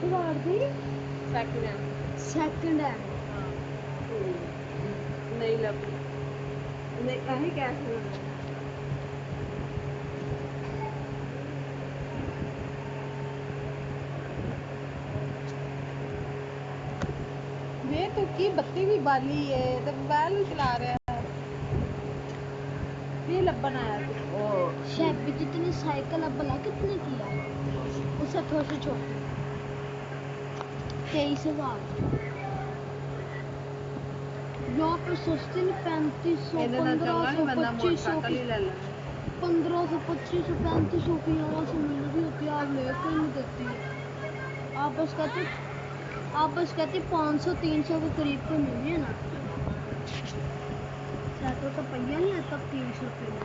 सवार the second hand second hand नहीं लग नहीं कहीं कैश में वे तो की बत्ती भी बाली है तो मोबाइल चला रहा है ये लब्बन आया थी ओ शैबी जितनी साइकिल अब भला कितने की है उससे थोड़ी सी छोटी 23,000 यहाँ पे सस्ती नहीं 3500 1500 2500 की 1500 2500 3500 की यहाँ से मिल रही होती है आप लेके नहीं देती है आप बस कहते 500 300 के करीब तो मिल रही है ना तो पहिया नहीं है तब 300 रुपये में